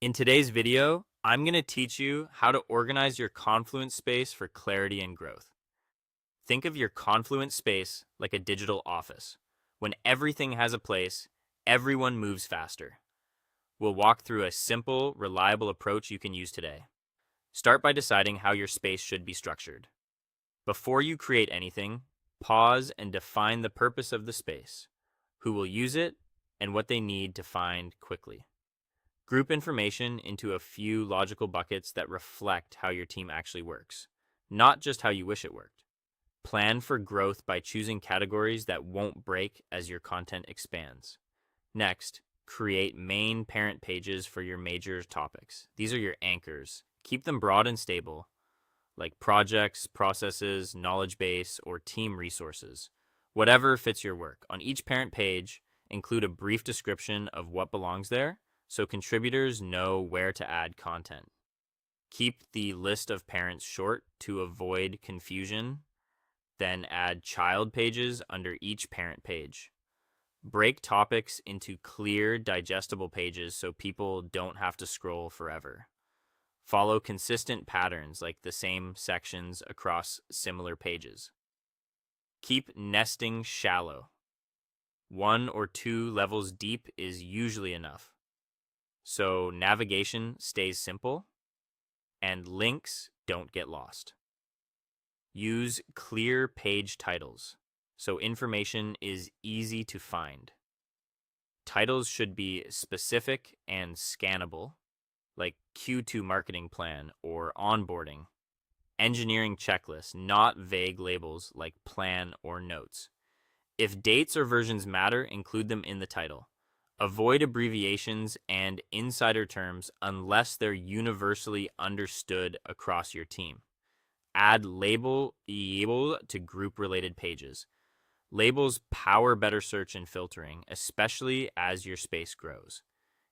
In today's video, I'm going to teach you how to organize your Confluence space for clarity and growth. Think of your Confluence space like a digital office. When everything has a place, everyone moves faster. We'll walk through a simple, reliable approach you can use today. Start by deciding how your space should be structured. Before you create anything, pause and define the purpose of the space, who will use it, and what they need to find quickly. Group information into a few logical buckets that reflect how your team actually works, not just how you wish it worked. Plan for growth by choosing categories that won't break as your content expands. Next, create main parent pages for your major topics. These are your anchors. Keep them broad and stable, like projects, processes, knowledge base, or team resources. Whatever fits your work. On each parent page, include a brief description of what belongs there so contributors know where to add content. Keep the list of parents short to avoid confusion. Then add child pages under each parent page. Break topics into clear, digestible pages so people don't have to scroll forever. Follow consistent patterns like the same sections across similar pages. Keep nesting shallow. 1 or 2 levels deep is usually enough. So navigation stays simple and links don't get lost. Use clear page titles so information is easy to find. Titles should be specific and scannable, like Q2 marketing plan or onboarding. Engineering checklist, not vague labels like plan or notes. If dates or versions matter, include them in the title. Avoid abbreviations and insider terms unless they're universally understood across your team. Add label to group related pages. Labels power better search and filtering, especially as your space grows.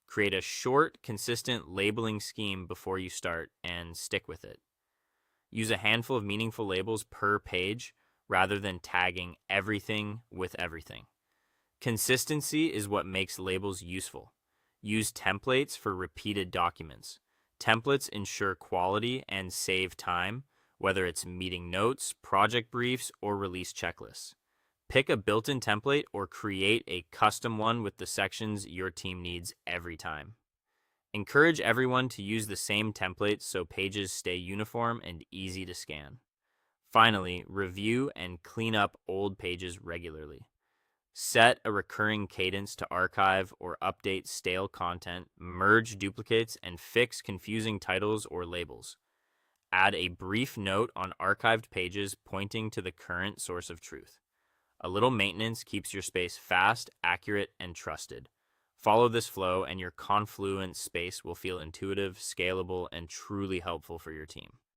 Create a short, consistent labeling scheme before you start and stick with it. Use a handful of meaningful labels per page rather than tagging everything with everything. Consistency is what makes labels useful. Use templates for repeated documents. Templates ensure quality and save time, whether it's meeting notes, project briefs, or release checklists. Pick a built-in template or create a custom one with the sections your team needs every time. Encourage everyone to use the same templates so pages stay uniform and easy to scan. Finally, review and clean up old pages regularly. Set a recurring cadence to archive or update stale content, merge duplicates, and fix confusing titles or labels. Add a brief note on archived pages pointing to the current source of truth. A little maintenance keeps your space fast, accurate, and trusted. Follow this flow, and your Confluence space will feel intuitive, scalable, and truly helpful for your team.